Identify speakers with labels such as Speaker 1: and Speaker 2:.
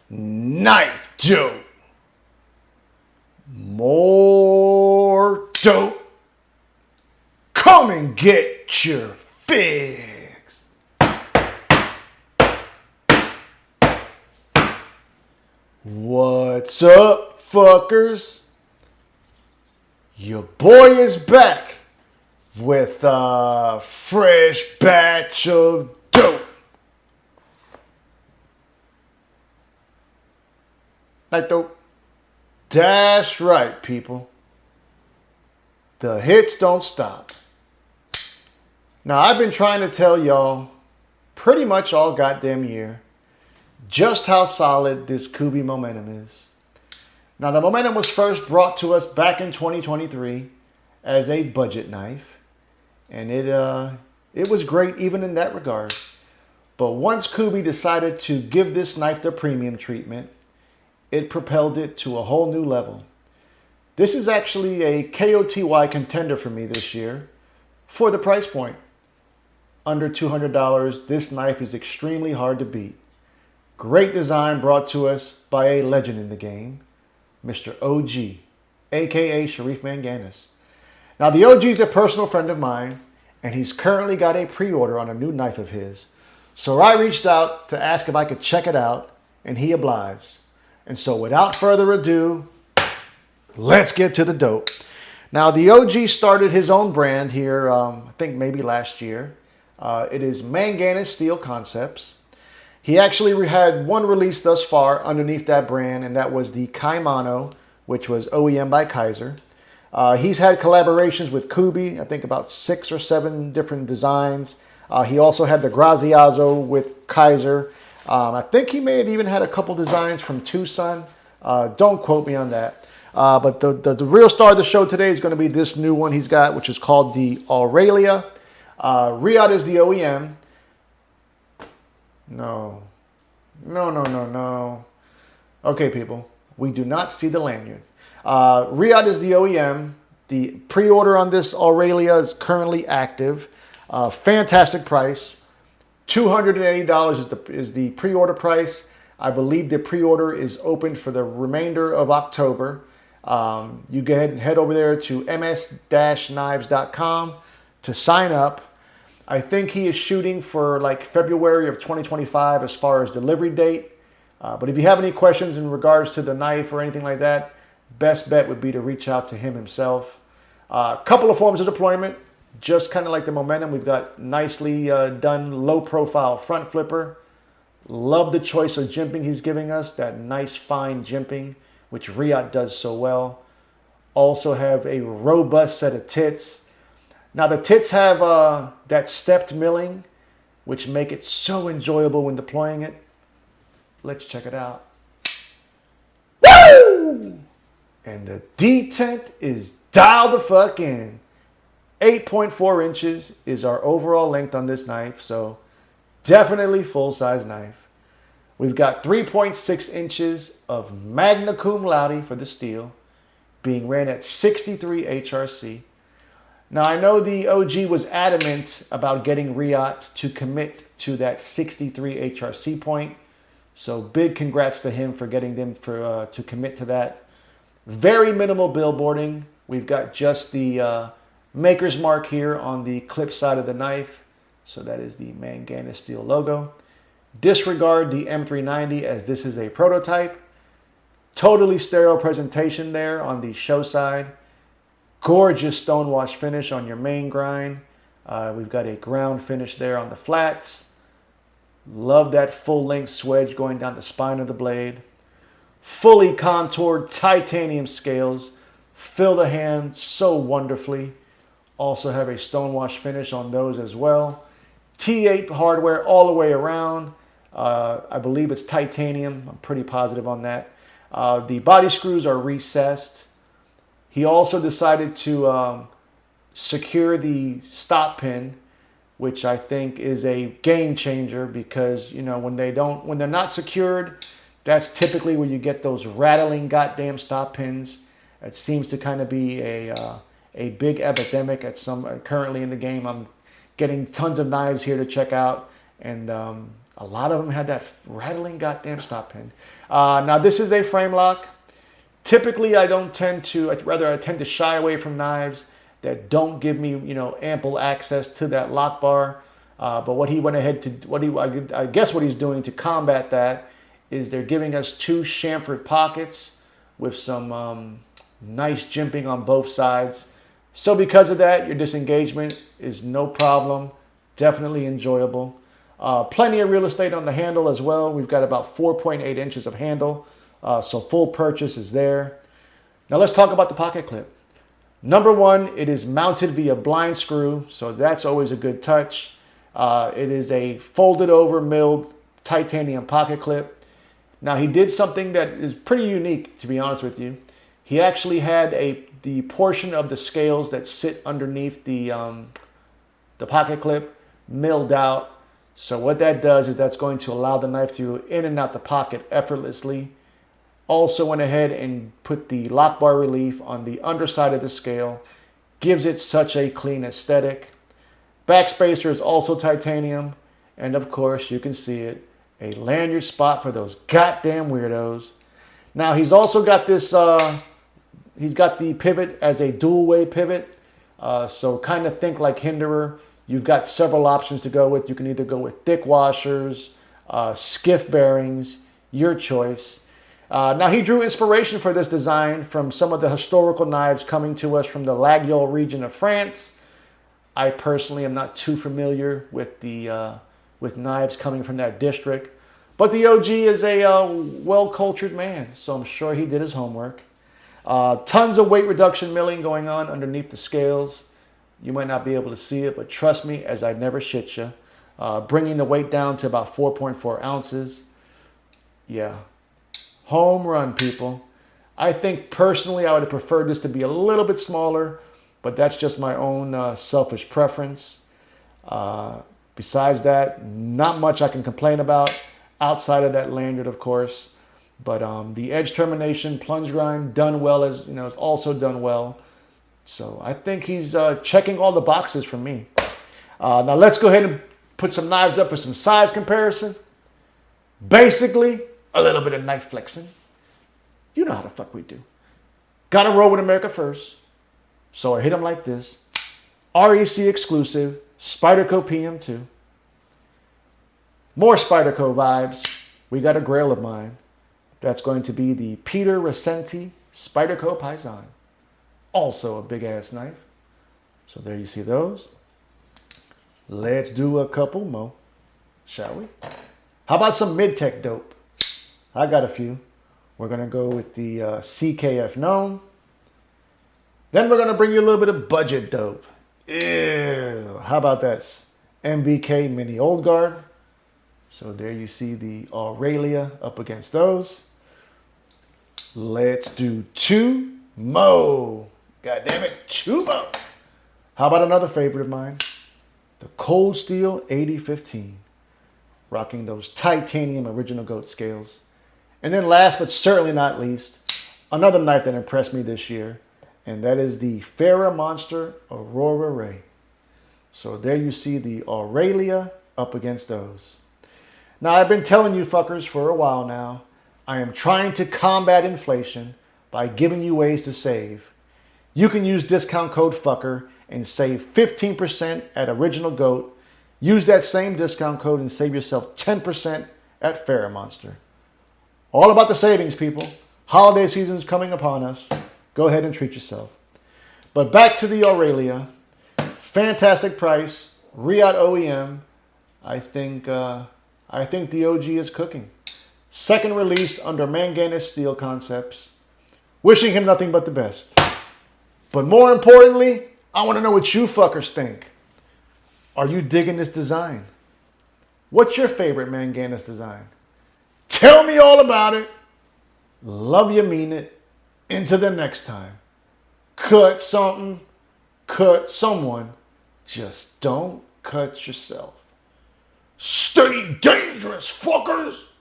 Speaker 1: Knife dope. More dope. Come and get your fix. What's up, fuckers? Your boy is back with a fresh batch of dope. KnifeDope. That's right, people. The hits don't stop. Now, I've been trying to tell y'all pretty much all goddamn year just how solid this Kubi momentum is. Now, the momentum was first brought to us back in 2023 as a budget knife. And it was great even in that regard. But once Kubi decided to give this knife the premium treatment, it propelled it to a whole new level. This is actually a KOTY contender for me this year for the price point. Under $200, this knife is extremely hard to beat. Great design brought to us by a legend in the game, Mr. OG, aka Sharif Manganas. Now, the OG is a personal friend of mine, and he's currently got a pre-order on a new knife of his. So I reached out to ask if I could check it out, and he obliged. And so without further ado, let's get to the dope. Now, the OG started his own brand here, I think maybe last year. It is Manganas Steel Concepts. He actually had one release thus far underneath that brand, and that was the Kaimano, which was OEM by Kaiser. He's had collaborations with Kubi, I think about 6 or 7 different designs. He also had the Graziazo with Kaiser. I think he may have even had a couple designs from Tucson. Don't quote me on that. But the real star of the show today is going to be this new one he's got, which is called the Aurelia. Riot is the OEM. No. Okay, people. We do not see the lanyard. Riot is the OEM. The pre-order on this Aurelia is currently active. Fantastic price. $280 is the pre-order price. I believe the pre-order is open for the remainder of October. You go ahead and head over there to ms-knives.com to sign up. I think he is shooting for like February of 2025 as far as delivery date. But if you have any questions in regards to the knife or anything like that, best bet would be to reach out to him himself. A couple of forms of deployment. Just kind of like the momentum, we've got nicely done low profile front flipper. Love the choice of jimping he's giving us, that nice fine jimping, which Riot does so well. Also have a robust set of tits. Now the tits have that stepped milling, which make it so enjoyable when deploying it. Let's check it out. Woo! And the detent is dialed the fuck in. 8.4 inches is our overall length on this knife, so definitely full-size knife. We've got 3.6 inches of magna cum laude for the steel, being ran at 63 HRC. Now, I know the OG was adamant about getting Riot to commit to that 63 HRC point, so big congrats to him for getting them to commit to that. Very minimal billboarding. We've got just the maker's mark here on the clip side of the knife. So that is the Manganas Steel logo. Disregard the M390 as this is a prototype. Totally sterile presentation there on the show side. Gorgeous stonewash finish on your main grind. We've got a ground finish there on the flats. Love that full length swedge going down the spine of the blade. Fully contoured titanium scales. Fill the hand so wonderfully. Also have a stonewash finish on those as well. T8 hardware all the way around. I believe it's titanium. I'm pretty positive on that. The body screws are recessed. He also decided to secure the stop pin, which I think is a game changer because, you know, when they're not secured, that's typically where you get those rattling goddamn stop pins. It seems to kind of be a big epidemic currently in the game. I'm getting tons of knives here to check out, and A lot of them had that rattling goddamn stop pin. Now this is a frame lock. Typically, I tend to shy away from knives that don't give me, ample access to that lock bar. But what he went ahead to, I guess what he's doing to combat that is they're giving us 2 chamfered pockets with some nice jimping on both sides. So because of that, your disengagement is no problem. Definitely enjoyable. Plenty of real estate on the handle as well. We've got about 4.8 inches of handle. So full purchase is there. Now let's talk about the pocket clip. Number one, it is mounted via blind screw. So that's always a good touch. It is a folded over milled titanium pocket clip. Now he did something that is pretty unique, to be honest with you. He actually had the portion of the scales that sit underneath the pocket clip milled out. So what that does is that's going to allow the knife to go in and out the pocket effortlessly. Also went ahead and put the lock bar relief on the underside of the scale. Gives it such a clean aesthetic. Backspacer is also titanium. And of course, you can see it. A lanyard spot for those goddamn weirdos. Now he's also got this, he's got the pivot as a dual way pivot. So kind of think like Hinderer. You've got several options to go with. You can either go with thick washers, skiff bearings, your choice. Now he drew inspiration for this design from some of the historical knives coming to us from the Laguiole region of France. I personally am not too familiar with with knives coming from that district, but the OG is a well-cultured man, so I'm sure he did his homework. Tons of weight reduction milling going on underneath the scales. You might not be able to see it, but trust me, as I never shit you, bringing the weight down to about 4.4 ounces. Yeah. Home run, people. I think personally I would have preferred this to be a little bit smaller, but that's just my own selfish preference. Besides that, not much I can complain about outside of that lanyard, of course. But the edge termination, plunge grind, done well, is also done well. So I think he's checking all the boxes for me. Now let's go ahead and put some knives up for some size comparison. Basically, a little bit of knife flexing. You know how the fuck we do. Gotta roll with America first. So I hit him like this. REC exclusive, Spyderco PM2. More Spyderco vibes. We got a grail of mine. That's going to be the Peter Recenti Spyderco Paisan. Also a big ass knife. So there you see those. Let's do a couple more, shall we? How about some mid-tech dope? I got a few. We're going to go with the CKF Gnome. Then we're going to bring you a little bit of budget dope. Ew. How about this? MBK Mini Old Guard. So there you see the Aurelia up against those. Let's do 2 more. God damn it, 2 more. How about another favorite of mine? The Cold Steel 8015. Rocking those titanium original goat scales. And then last but certainly not least, another knife that impressed me this year, and that is the Farah Monster Aurora Ray. So there you see the Aurelia up against those. Now I've been telling you fuckers for a while now, I am trying to combat inflation by giving you ways to save. You can use discount code FUCKER and save 15% at Original Goat. Use that same discount code and save yourself 10% at Farah Monster. All about the savings, people. Holiday season is coming upon us. Go ahead and treat yourself. But back to the Aurelia. Fantastic price. Riot OEM. I think the OG is cooking. Second release under Manganas Steel Concepts. Wishing him nothing but the best. But more importantly, I want to know what you fuckers think. Are you digging this design? What's your favorite Manganas design? Tell me all about it. Love you, mean it. Into the next time. Cut something. Cut someone. Just don't cut yourself. Stay dangerous, fuckers.